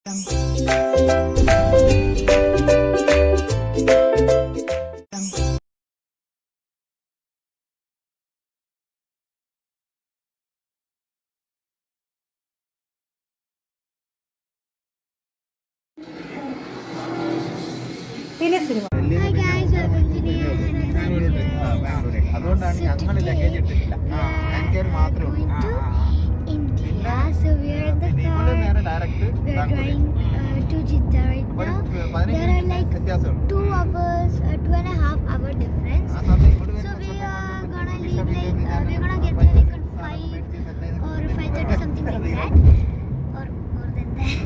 പിന്നെ സിനിമ അതുകൊണ്ടാണ് ഞങ്ങൾ ലഗേജ് എടുത്തിട്ടില്ല. മാത്രമേ ഉള്ളൂ. India, so we are in the car. We are going to Jeddah right now. There are like 2 hours, 2.5 hour difference. So we are gonna leave like we're gonna get there like at 5 or 5:30 something like that, or more than that.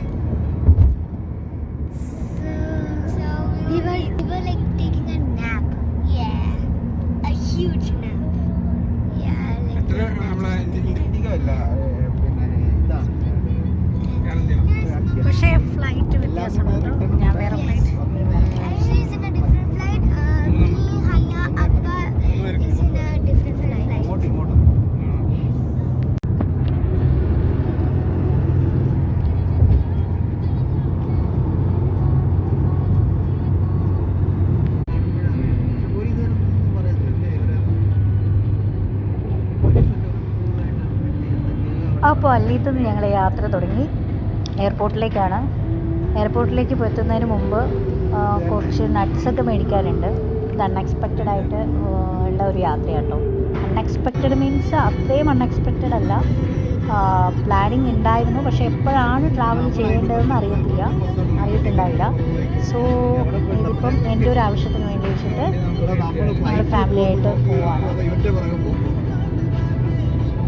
So we were like taking a nap. Yeah, a huge nap. Yeah, പക്ഷേ flight വ്യത്യാസമുണ്ടോ? ഞാൻ വേറെ flight Actually, it's in a different flight. Me, Hanya, Abba is in a different flight. അപ്പോൾ അല്ലീത്ത് നിന്ന് ഞങ്ങൾ യാത്ര തുടങ്ങി. എയർപോർട്ടിലേക്കാണ്. എയർപോർട്ടിലേക്ക് എത്തുന്നതിന് മുമ്പ് കുറച്ച് നട്ട്സൊക്കെ മേടിക്കാനുണ്ട്. ഇത് അൺഎക്സ്പെക്റ്റഡ് ആയിട്ട് ഉള്ള ഒരു യാത്രയാട്ടോ. അൺഎക്സ്പെക്റ്റഡ് മീൻസ് അത്രയും അൺഎക്സ്പെക്റ്റഡ് അല്ല, പ്ലാനിങ് ഉണ്ടായിരുന്നു. പക്ഷേ എപ്പോഴാണ് ട്രാവൽ ചെയ്യേണ്ടതെന്ന് അറിയത്തില്ലായില്ല. സോ ഇതിപ്പം എൻ്റെ ഒരു ആവശ്യത്തിന് വേണ്ടി വെച്ചിട്ട് ഞങ്ങൾ ഫാമിലിയായിട്ട് പോവാണ്.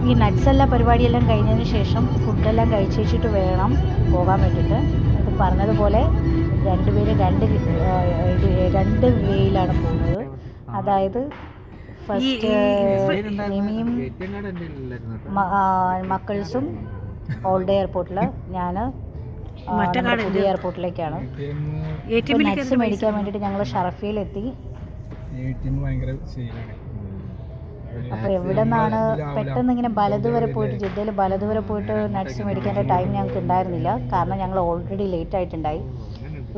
ഈ നട്ട്സ് എല്ലാ പരിപാടിയെല്ലാം കഴിഞ്ഞതിന് ശേഷം ഫുഡെല്ലാം കഴിച്ച് വെച്ചിട്ട് വേണം പോകാൻ വേണ്ടിയിട്ട്. ഇത് പറഞ്ഞതുപോലെ രണ്ടുപേരും രണ്ട് വേയിലാണ് പോകുന്നത്. അതായത് ഫസ്റ്റ് നിമിയും മക്കൾസും ഓൾഡ് എയർപോർട്ടിൽ, ഞാൻ പുതിയ എയർപോർട്ടിലേക്കാണ്. നട്ട്സ് മേടിക്കാൻ വേണ്ടിയിട്ട് ഞങ്ങൾ ഷറഫയിലെത്തി. അപ്പോൾ എവിടെ നിന്നാണ് പെട്ടെന്ന് ഇങ്ങനെ ജിദ്ദയിൽ ബലദ് വരെ പോയിട്ട് നട്ട്സ് മേടിക്കേണ്ട ടൈം ഞങ്ങൾക്ക് ഉണ്ടായിരുന്നില്ല. കാരണം ഞങ്ങൾ ഓൾറെഡി ലേറ്റ് ആയിട്ടുണ്ടായി.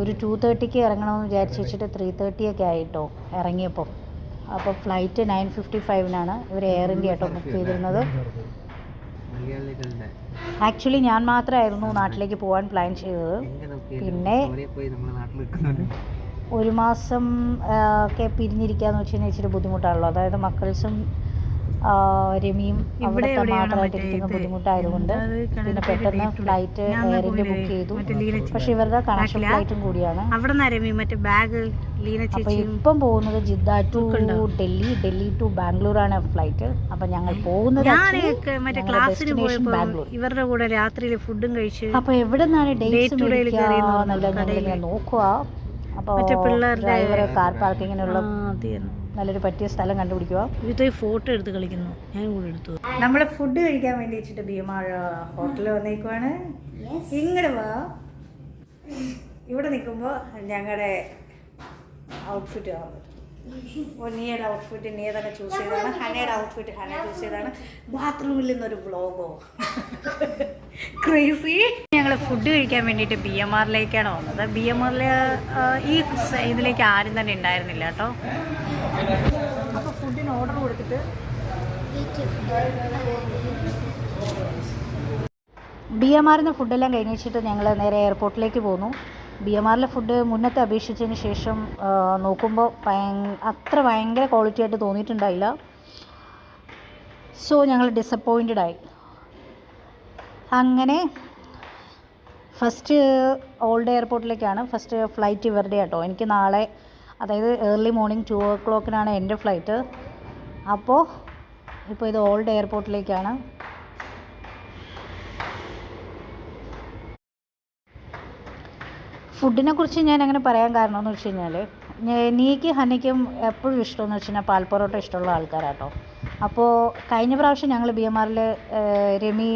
ഒരു 2:30 ഇറങ്ങണമെന്ന് വിചാരിച്ച് വെച്ചിട്ട് 3:30 ഒക്കെ ആയിട്ടോ ഇറങ്ങിയപ്പോൾ. അപ്പോൾ ഫ്ലൈറ്റ് 9:55 ഇവർ എയർ ഇന്ത്യ ആട്ടോ ബുക്ക് ചെയ്തിരുന്നത്. ആക്ച്വലി ഞാൻ മാത്രമായിരുന്നു നാട്ടിലേക്ക് പോകാൻ പ്ലാൻ ചെയ്തത്. പിന്നെ 1 മാസം ഒക്കെ പിരിഞ്ഞിരിക്കാന്ന് വെച്ച് കഴിഞ്ഞാൽ ഇച്ചിരി ബുദ്ധിമുട്ടാണല്ലോ. അതായത് മക്കൾസും രമിയും അവിടെ മാത്രമായിട്ടിരിക്കുന്ന ബുദ്ധിമുട്ടായതുകൊണ്ട് പിന്നെ പെട്ടെന്ന് ഫ്ലൈറ്റ് എയർ ഇന്ത്യ ബുക്ക് ചെയ്തു. പക്ഷെ ഇവരുടെ കണക്ഷൻ ഫ്ലൈറ്റും കൂടിയാണ്. അപ്പോൾ ഇപ്പം പോകുന്നത് ജിദ്ദ ടു ഡൽഹി ടു ബാംഗ്ലൂരാണ് ഫ്ലൈറ്റ്. അപ്പം ഞങ്ങൾ പോകുന്നത് ഡെസ്റ്റിനേഷൻ ബാംഗ്ലൂർ. ഇവരുടെ കൂടെ രാത്രിയിൽ ഫുഡും കഴിച്ച് അപ്പോൾ എവിടെ നിന്നാണ് ഡേറ്റ്സ് ഞങ്ങളിങ്ങനെ നോക്കുക. അപ്പോൾ ഡ്രൈവറെ കാർ പാർക്കിങ്ങിനുള്ള നല്ലൊരു പറ്റിയ സ്ഥലം കണ്ടുപിടിക്കുക. ഇത് ഫോട്ടോ എടുത്ത് കളിക്കുന്നു. ഞാൻ കൂടെ എടുത്തു. നമ്മൾ ഫുഡ് കഴിക്കാൻ വേണ്ടി വെച്ചിട്ട് ഭീമാഴ ഹോട്ടലിൽ വന്നേക്കുവാണ്. ഇങ്ങോട്ട് വാ. ഇവിടെ നിൽക്കുമ്പോൾ ഞങ്ങളുടെ ഔട്ട്ഫിറ്റ് കാണുന്നത്. നീയുടെ ഔട്ട്ഫിറ്റ് നീ തന്നെ ചൂസ് ചെയ്തതാണ്. ഹനയുടെ ഔട്ട്ഫിറ്റ് ഹന ചൂസ് ചെയ്തതാണ്. ബാത്റൂമിൽ നിന്നൊരു വ്ളോഗോ ക്രേസി. ഞങ്ങൾ ഫുഡ് കഴിക്കാൻ വേണ്ടിയിട്ട് BMRലേക്കാണ് വന്നത്. BMRൽ ഈ ഇതിലേക്ക് ആരും തന്നെ ഉണ്ടായിരുന്നില്ല കേട്ടോ. അപ്പോൾ ഫുഡിന് ഓർഡർ കൊടുത്തിട്ട് BMRന്ന് ഫുഡെല്ലാം കഴിഞ്ഞ് വെച്ചിട്ട് ഞങ്ങൾ നേരെ എയർപോർട്ടിലേക്ക് പോന്നു. BMRലെ ഫുഡ് മുന്നത്തെ അപേക്ഷിച്ചതിന് ശേഷം നോക്കുമ്പോൾ അത്ര ഭയങ്കര ക്വാളിറ്റി ആയിട്ട് തോന്നിയിട്ടുണ്ടായില്ല. സോ ഞങ്ങൾ ഡിസപ്പോയിൻറ്റഡ് ആയി. അങ്ങനെ ഫസ്റ്റ് ഓൾഡ് എയർപോർട്ടിലേക്കാണ് ഫസ്റ്റ് ഫ്ലൈറ്റ് ഇവരുടെ കേട്ടോ. എനിക്ക് നാളെ അതായത് ഏർലി മോർണിംഗ് 2 o'clock എൻ്റെ ഫ്ലൈറ്റ്. അപ്പോൾ ഇപ്പോൾ ഇത് ഓൾഡ് എയർപോർട്ടിലേക്കാണ്. ഫുഡിനെ കുറിച്ച് ഞാൻ അങ്ങനെ പറയാൻ കാരണം എന്ന് വെച്ച് കഴിഞ്ഞാൽ നീക്ക് ഹനയ്ക്കും എപ്പോഴും ഇഷ്ടമെന്ന് വെച്ച് കഴിഞ്ഞാൽ പാൽ പൊറോട്ട ഇഷ്ടമുള്ള ആൾക്കാരാട്ടോ. അപ്പോൾ കഴിഞ്ഞ പ്രാവശ്യം ഞങ്ങൾ BMRൽ രമി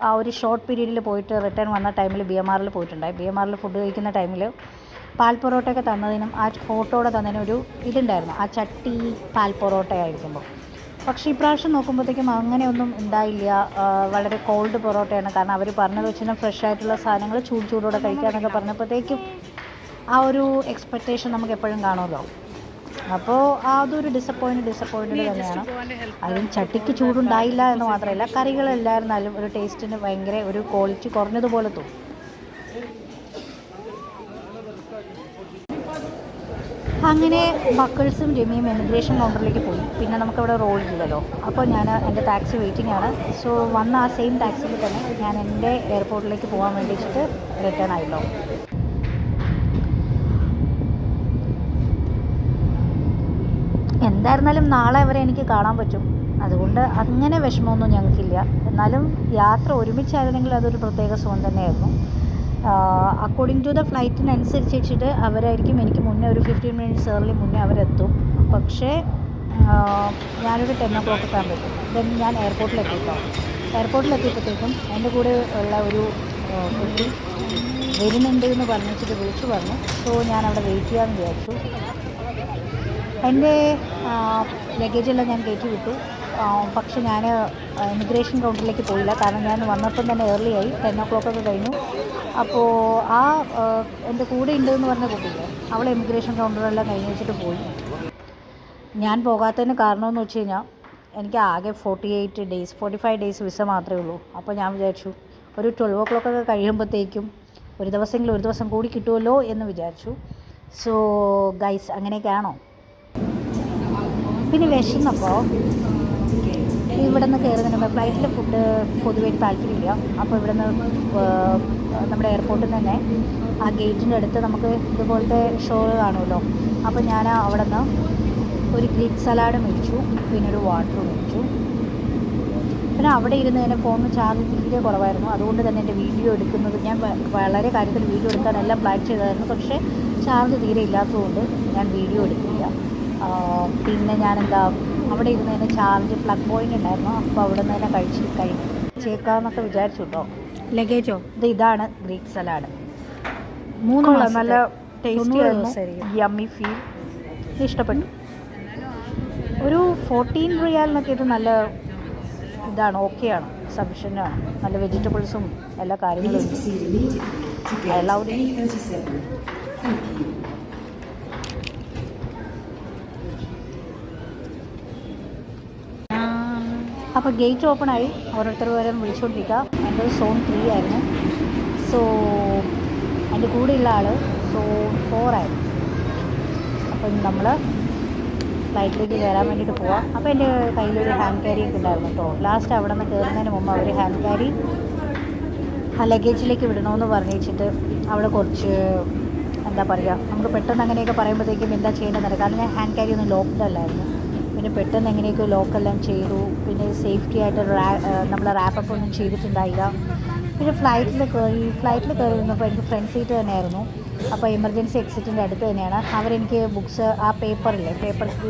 ആ ഒരു ഷോർട്ട് പീരീഡിൽ പോയിട്ട് റിട്ടേൺ വന്ന ടൈമിൽ BMRൽ പോയിട്ടുണ്ടായി. BMRൽ ഫുഡ് കഴിക്കുന്ന ടൈമിൽ പാൽ പൊറോട്ടയൊക്കെ തന്നതിനും ആ ഫോട്ടോടെ തന്നതിനും ഒരു ഇതുണ്ടായിരുന്നു. ആ ചട്ടി പാൽ പൊറോട്ട ആയിരിക്കുമ്പോൾ പക്ഷേ ഇപ്രാവശ്യം നോക്കുമ്പോഴത്തേക്കും അങ്ങനെയൊന്നും ഉണ്ടായില്ല. വളരെ കോൾഡ് പൊറോട്ടയാണ്. കാരണം അവർ പറഞ്ഞത് വെച്ചാൽ ഫ്രഷ് ആയിട്ടുള്ള സാധനങ്ങൾ ചൂടോടെ കഴിക്കാമെന്നൊക്കെ പറഞ്ഞപ്പോഴത്തേക്കും ആ ഒരു എക്സ്പെക്റ്റേഷൻ നമുക്ക് എപ്പോഴും കാണുമല്ലോ. അപ്പോൾ അതൊരു ഡിസപ്പോയിൻറ്റഡ് തന്നെയാണ്. അതിന് ചട്ടിക്ക് ചൂടുണ്ടായില്ല എന്ന് മാത്രമല്ല, കറികളെല്ലായിരുന്നാലും ഒരു ടേസ്റ്റിന് ഭയങ്കര ഒരു ക്വാളിറ്റി കുറഞ്ഞതുപോലെ തോന്നും. അങ്ങനെ ബക്കിൾസും രമ്യയും എമിഗ്രേഷൻ കൗണ്ടറിലേക്ക് പോയി. പിന്നെ നമുക്കവിടെ റോഡില്ലല്ലോ. അപ്പോൾ ഞാൻ എൻ്റെ ടാക്സി വെയിറ്റിംഗ് ആണ്. സോ വന്ന ആ സെയിം ടാക്സിയിൽ തന്നെ ഞാൻ എൻ്റെ എയർപോർട്ടിലേക്ക് പോകാൻ വേണ്ടിയിട്ട് റിട്ടേൺ ആയല്ലോ. എന്തായിരുന്നാലും നാളെ വരെ എനിക്ക് കാണാൻ പറ്റും. അതുകൊണ്ട് അങ്ങനെ വിഷമമൊന്നും ഞങ്ങൾക്കില്ല. എന്നാലും യാത്ര ഒരുമിച്ചായിരുന്നെങ്കിൽ അതൊരു പ്രത്യേക സുഖം തന്നെയായിരുന്നു. അക്കോർഡിംഗ് ടു ദ ഫ്ലൈറ്റിനനുസരിച്ച് വെച്ചിട്ട് അവരായിരിക്കും എനിക്ക് മുന്നേ ഒരു 15 മിനിറ്റ്സ് ഏർലി മുന്നേ അവരെത്തും. പക്ഷേ ഞാനൊരു 10 o'clock ഒക്കെ ആകുമ്പോഴേക്കും ദെൻ ഞാൻ എയർപോർട്ടിലെത്തിയപ്പോഴത്തേക്കും എൻ്റെ കൂടെ ഉള്ള ഒരു കുട്ടി വരുന്നുണ്ട് എന്ന് പറഞ്ഞിട്ട് വിളിച്ചു പറഞ്ഞു. സോ ഞാൻ അവിടെ വെയിറ്റ് ചെയ്യാമെന്ന് വിചാരിച്ചു. എൻ്റെ ലഗേജെല്ലാം ഞാൻ കയറ്റി വിട്ടു. പക്ഷെ ഞാൻ ഇമിഗ്രേഷൻ കൗണ്ടറിലേക്ക് പോയില്ല. കാരണം ഞാൻ വന്നപ്പം തന്നെ ഏർലി ആയി, 10 o'clock ഒക്കെ കഴിഞ്ഞു. അപ്പോൾ എൻ്റെ കൂടെ ഉണ്ടെന്ന് പറഞ്ഞ കുട്ടിയില്ലേ, അവൾ ഇമിഗ്രേഷൻ കൗണ്ടറെല്ലാം കഴിഞ്ഞ് വെച്ചിട്ട് പോയി. ഞാൻ പോകാത്തതിന് കാരണമെന്ന് വെച്ച് കഴിഞ്ഞാൽ എനിക്ക് ആകെ 45 ഡേയ്സ് വിസ മാത്രമേ ഉള്ളൂ. അപ്പോൾ ഞാൻ വിചാരിച്ചു ഒരു 12 o'clock ഒക്കെ കഴിയുമ്പോഴത്തേക്കും ഒരു ദിവസം കൂടി കിട്ടുമല്ലോ എന്ന് വിചാരിച്ചു. സോ ഗൈസ്, അങ്ങനെയൊക്കെയാണോ? പിന്നെ വിശന്നപ്പോൾ ഇവിടെ നിന്ന് കയറുന്നതിന് മുമ്പ് ഫ്ലൈറ്റിലെ ഫുഡ് പൊതുവെ താല്പര്യമില്ല. അപ്പോൾ ഇവിടെ നിന്ന് നമ്മുടെ എയർപോർട്ടിൽ നിന്ന് തന്നെ ആ ഗേറ്റിൻ്റെ അടുത്ത് നമുക്ക് ഇതുപോലത്തെ ഷോ കാണുമല്ലോ. അപ്പോൾ ഞാൻ അവിടെ നിന്ന് ഒരു ഗ്രീക്ക് സലാഡ് മേടിച്ചു, പിന്നെ ഒരു വാട്ടർ മേടിച്ചു. പിന്നെ അവിടെ ഇരുന്ന് തന്നെ ഫോണിന് ചാർജ് തീരെ കുറവായിരുന്നു. അതുകൊണ്ട് തന്നെ എൻ്റെ വീഡിയോ എടുക്കുന്നത് ഞാൻ വളരെ കാര്യത്തിൽ വീഡിയോ എടുക്കാനെല്ലാം പ്ലാൻ ചെയ്തായിരുന്നു. പക്ഷേ ചാർജ് തീരെ ഇല്ലാത്തതുകൊണ്ട് ഞാൻ വീഡിയോ എടുക്കില്ല. പിന്നെ ഞാനെന്താ അവിടെ ഇരുന്ന് തന്നെ ചാർജ് പ്ലഗ് പോയിൻ്റ് ഉണ്ടായിരുന്നു. അപ്പോൾ അവിടെ നിന്ന് തന്നെ കഴിച്ചേക്കാമെന്നൊക്കെ വിചാരിച്ചു കേട്ടോ. ലഗേജോ? ഇതാണ് ഗ്രീക്ക് സലാഡ്. 3 മാസം നല്ല ടേസ്റ്റി ആയിരുന്നു, യമ്മി ഫീൽ, ഇഷ്ടപ്പെട്ടു. ഒരു 14 റിയാലിനൊക്കെ ഇത് നല്ല ഇതാണ്, ഓക്കെയാണ്, സഫിഷ്യൻ്റാണ്. നല്ല വെജിറ്റബിൾസും എല്ലാ കാര്യങ്ങളും എല്ലാവരും. അപ്പോൾ ഗേറ്റ് ഓപ്പൺ ആയി, ഓരോരുത്തർ വരെ വിളിച്ചുകൊണ്ടിരിക്കുക. എൻ്റെ സോൺ 3 ആയിരുന്നു. സോ എൻ്റെ കൂടെയുള്ള ആൾ സോൺ 4 ആയിരുന്നു. അപ്പം നമ്മൾ ഫ്ലൈറ്റിലേക്ക് കയറാൻ വേണ്ടിയിട്ട് പോവാം. അപ്പോൾ എൻ്റെ കയ്യിലൊരു ഹാൻഡ് ക്യാരി ഒക്കെ ഉണ്ടായിരുന്നു കേട്ടോ. ലാസ്റ്റ് അവിടെ നിന്ന് കയറുന്നതിന് മുമ്പ് അവർ ഹാൻഡ് ക്യാരി ആ ലഗേജിലേക്ക് വിടണമെന്ന് പറഞ്ഞു വെച്ചിട്ട് അവിടെ കുറച്ച് എന്താ പറയുക, നമുക്ക് പെട്ടെന്ന് അങ്ങനെയൊക്കെ പറയുമ്പോഴത്തേക്കും എന്താ ചെയ്യേണ്ടതെന്ന്. കാരണം ഞാൻ ഹാൻഡ് ക്യാരി ഒന്നും ലോക്ക്ഡ് അല്ലായിരുന്നു. പിന്നെ പെട്ടെന്ന് എങ്ങനെയൊക്കെ ലോക്കെല്ലാം ചെയ്തു. പിന്നെ സേഫ്റ്റി ആയിട്ട് നമ്മൾ റാപ്പപ്പ് ഒന്നും ചെയ്തിട്ടുണ്ടായില്ല. പിന്നെ ഫ്ലൈറ്റിൽ കയറി നിന്നപ്പോൾ എനിക്ക് ഫ്രണ്ട് സീറ്റ് തന്നെയായിരുന്നു. അപ്പോൾ എമർജൻസി എക്സിറ്റിൻ്റെ അടുത്ത് തന്നെയാണ്. അവരെനിക്ക് ബുക്സ്, ആ പേപ്പർ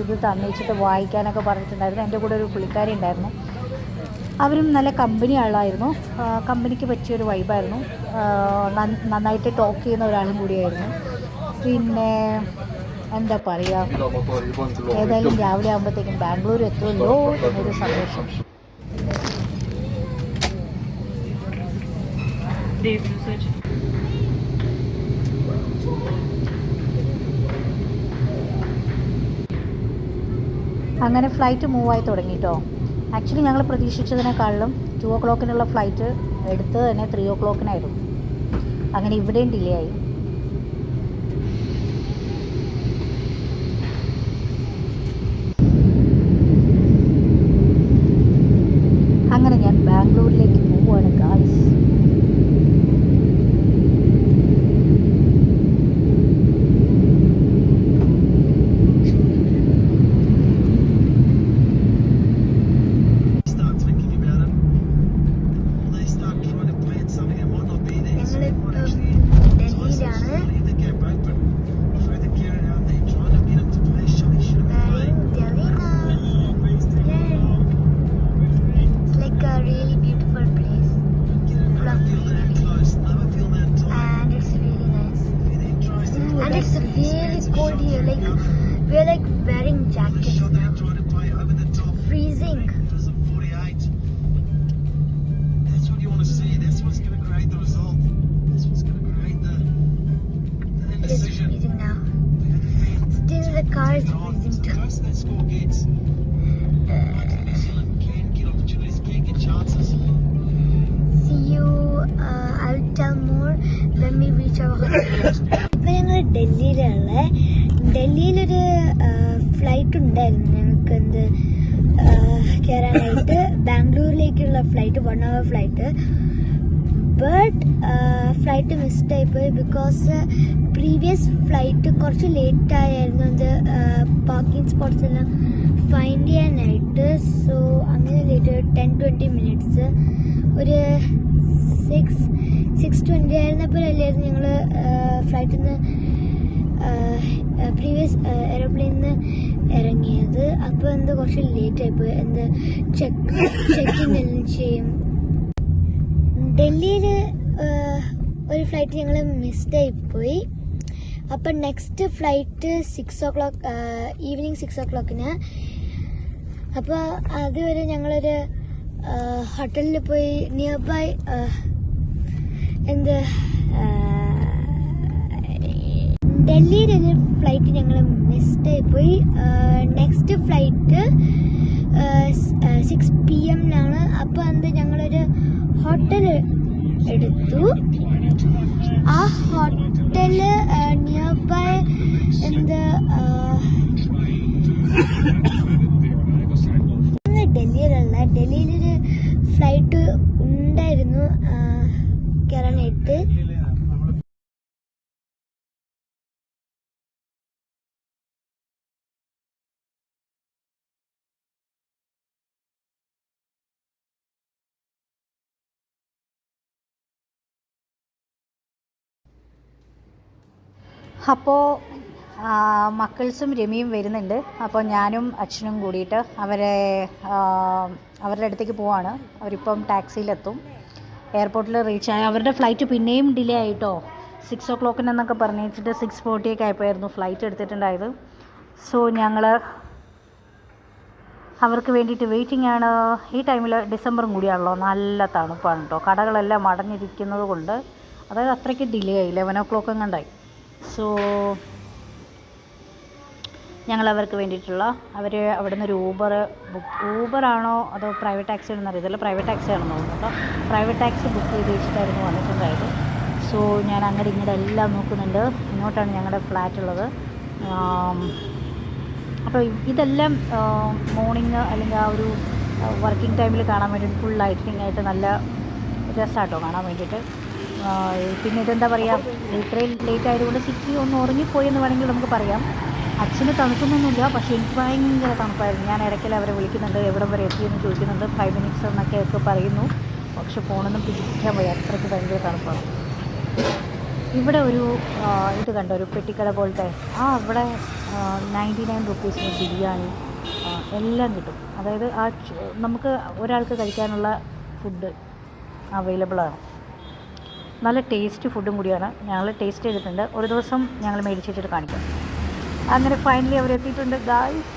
ഇത് തന്നിച്ചിട്ട് വായിക്കാനൊക്കെ പറഞ്ഞിട്ടുണ്ടായിരുന്നു. എൻ്റെ കൂടെ ഒരു പുള്ളിക്കാരി ഉണ്ടായിരുന്നു. അവരും നല്ല കമ്പനി ആളായിരുന്നു. കമ്പനിക്ക് പറ്റിയൊരു വൈബായിരുന്നു. നന്നായിട്ട് ടോക്ക് ചെയ്യുന്ന ഒരാളും കൂടിയായിരുന്നു. പിന്നെ എന്താ പറയുക, ഏതായാലും രാവിലെ ആകുമ്പോഴത്തേക്കും ബാംഗ്ലൂർ എത്തുമല്ലോ എന്നൊരു സന്തോഷം. അങ്ങനെ ഫ്ലൈറ്റ് മൂവായി തുടങ്ങി കേട്ടോ. ആക്ച്വലി ഞങ്ങൾ പ്രതീക്ഷിച്ചതിനേക്കാളും 2 o'clock ഫ്ലൈറ്റ് എടുത്തത് തന്നെ 3 o'clock അങ്ങനെ ഇവിടെയും ഡിലേ ആയി. അങ്ങനെ ഞാൻ ബാംഗ്ലൂരിലേക്ക് പോവുകയാണ് guys. we're like wearing jackets now. Freezing. That's what you want to see. That's what's going to create the result. That's what's going to create the It is decision. freezing now. Still the car is freezing too. Close that score gets. New Zealand can get opportunities, can get chances. See you. I'll tell more when we reach our hotel. ഇപ്പൊ ഞങ്ങൾ ഡൽഹിയിലുള്ള ഡൽഹിയിലൊരു flight ഉണ്ടായിരുന്നു ഞങ്ങൾക്ക് കയറാനായിട്ട് ബാംഗ്ലൂരിലേക്കുള്ള flight 1 hour flight. But flight മിസ്ഡായിപ്പോയി because previous flight കുറച്ച് late ആയിരുന്നു അത് പാർക്കിംഗ് സ്പോട്ട്സ് എല്ലാം ഫൈൻഡ് ചെയ്യാനായിട്ട്. സോ അങ്ങനെ ലേറ്റ് 10-20 മിനിറ്റ്സ് ഒരു 6:20 ആയിരുന്നപ്പോഴല്ലായിരുന്നു ഞങ്ങൾ ഫ്ലൈറ്റിൽ നിന്ന് പ്രീവിയസ് എയർപ്ലെയിനിൽ നിന്ന് ഇറങ്ങിയത്. അപ്പോൾ എന്ത് കുറച്ച് ലേറ്റ് ആയിപ്പോയി. എന്ത് ചെക്കിങ് എല്ലാം ചെയ്യും. ഡൽഹിയിൽ ഒരു ഫ്ലൈറ്റ് ഞങ്ങൾ മിസ്ഡായിപ്പോയി. അപ്പം നെക്സ്റ്റ് ഫ്ലൈറ്റ് 6 o'clock ഈവനിങ് 6 o'clock-ന്. അപ്പോൾ അതുവരെ ഞങ്ങളൊരു ഹോട്ടലിൽ പോയി നിയർ ബൈ ഡൽഹിയിലൊരു ഫ്ലൈറ്റ് ഞങ്ങൾ മിസ്ഡായിപ്പോയി. Next flight 6 PM-നാണ്. അപ്പോൾ ഞങ്ങളൊരു ഹോട്ടൽ എടുത്തു. ആ ഹോട്ടല് നിയർ ബൈ ഡൽഹിയിലൊരു ഫ്ലൈറ്റ് ഉണ്ടായിരുന്നു കയറാനായിട്ട്. അപ്പോൾ മക്കൾസും രമിയും വരുന്നുണ്ട്. അപ്പോൾ ഞാനും അച്ഛനും കൂടിയിട്ട് അവരുടെ അടുത്തേക്ക് പോവാണ്. അവരിപ്പം ടാക്സിയിലെത്തും. എയർപോർട്ടിൽ റീച്ചായി. അവരുടെ ഫ്ലൈറ്റ് പിന്നെയും ഡിലേ ആയിട്ടോ. 6 o'clock-എന്നൊക്കെ പറഞ്ഞിട്ട് 6:40 ആയപ്പോഴായിരുന്നു ഫ്ലൈറ്റ് എടുത്തിട്ടുണ്ടായത്. സോ ഞങ്ങൾ അവർക്ക് വേണ്ടിയിട്ട് വെയിറ്റിംഗ് ആണ്. ഈ ടൈമിൽ ഡിസംബറും കൂടിയാണല്ലോ, നല്ല തണുപ്പാണ് കേട്ടോ. കടകളെല്ലാം അടഞ്ഞിരിക്കുന്നത് കൊണ്ട് അതായത് അത്രയ്ക്ക് ഡിലേ ആയി. 11 o'clock എങ്ങാണ്ടായി. സോ ഞങ്ങൾ അവർക്ക് വേണ്ടിയിട്ടുള്ള അവർ അവിടെ നിന്ന് ഒരു ഊബറാണോ അതോ പ്രൈവറ്റ് ടാക്സി ആണെന്ന് അറിയത്തില്ല. പ്രൈവറ്റ് ടാക്സി ആണെന്ന് തോന്നുന്നു കേട്ടോ. പ്രൈവറ്റ് ടാക്സി ബുക്ക് ചെയ്ത് വെച്ചിട്ടായിരുന്നു വന്നിട്ടുണ്ടായത്. സോ ഞാൻ അങ്ങോട്ട് ഇങ്ങോട്ട് എല്ലാം നോക്കുന്നുണ്ട്. ഇങ്ങോട്ടാണ് ഞങ്ങളുടെ ഫ്ലാറ്റ് ഉള്ളത്. അപ്പോൾ ഇതെല്ലാം മോർണിംഗ് അല്ലെങ്കിൽ ആ ഒരു വർക്കിംഗ് ടൈമിൽ കാണാൻ വേണ്ടിയിട്ട് ഫുൾ ലൈറ്റിംഗ് ആയിട്ട് നല്ല രസമാട്ടോ കാണാൻ വേണ്ടിയിട്ട്. പിന്നെ ഇതെന്താ പറയുക, ഇത്രയും ലേറ്റ് ആയതുകൊണ്ട് സിറ്റി ഒന്ന് ഉറങ്ങിപ്പോയി എന്ന് വേണമെങ്കിൽ നമുക്ക് പറയാം. അച്ഛന് തണുക്കുന്നൊന്നുമില്ല, പക്ഷേ എനിക്ക് ഭയങ്കര തണുപ്പായിരുന്നു. ഞാൻ ഇടയ്ക്കൽ അവരെ വിളിക്കുന്നുണ്ട്, എവിടെ വരെ എത്തിയെന്ന് ചോദിക്കുന്നുണ്ട്. 5 minutes എന്നൊക്കെ പറയുന്നു. പക്ഷെ ഫോണൊന്നും പിടിക്കാൻ വയ്യ, അത്രയ്ക്ക് ഭയങ്കര തണുപ്പാണ്. ഇവിടെ ഒരു ഇത് കണ്ടോ, ഒരു പെട്ടിക്കട പോലത്തെ. അവിടെ 99 rupees ബിരിയാണി എല്ലാം കിട്ടും. അതായത് നമുക്ക് ഒരാൾക്ക് കഴിക്കാനുള്ള ഫുഡ് അവൈലബിളാണ്. നല്ല ടേസ്റ്റ് ഫുഡും കൂടിയാണ്. ഞങ്ങൾ ടേസ്റ്റ് ചെയ്തിട്ടുണ്ട്. ഒരു ദിവസം ഞങ്ങൾ മേടിച്ച് വെച്ചിട്ട് കാണിക്കാം. അങ്ങനെ ഫൈനലി അവരെത്തിയിട്ടുണ്ട് ഗായ്സ്.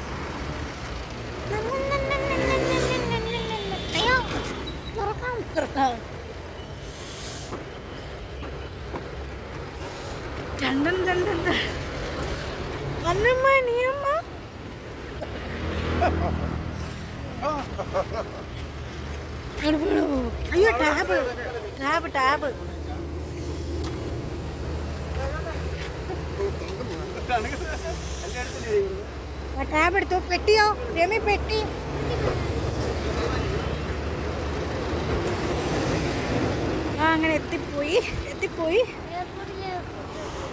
അയ്യോ ടാബ് ടാബ് ടാബ് ടാബ് എടുത്തു. പെട്ടിയോ രമി? പെട്ടി അങ്ങനെ എത്തിപ്പോയി.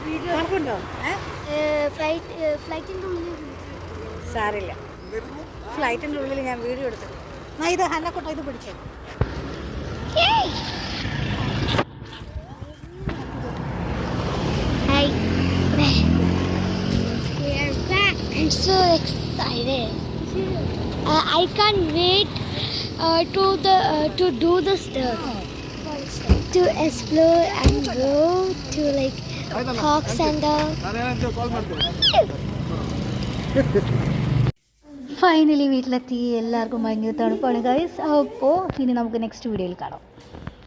വീഡിയോ നടക്കുന്നുണ്ടോ? ഫ്ലൈറ്റിൻ്റെ ഉള്ളിൽ സാറില്ല, ഫ്ലൈറ്റിൻ്റെ ഉള്ളിൽ ഞാൻ വീഡിയോ എടുത്തു. ഇത് ഹന്നക്കൊട്ട ഇത് പിടിച്ചേ. Hi. We are back. I'm so excited. I can't wait to do the stuff, to explore and go to like parks and finally വീട്ടിലെത്തി. എല്ലാവർക്കും ഭയങ്കര തണുപ്പാണ് ഗൈസ്. അപ്പോൾ ഇനി നമുക്ക് നെക്സ്റ്റ് വീഡിയോയിൽ കാണാം.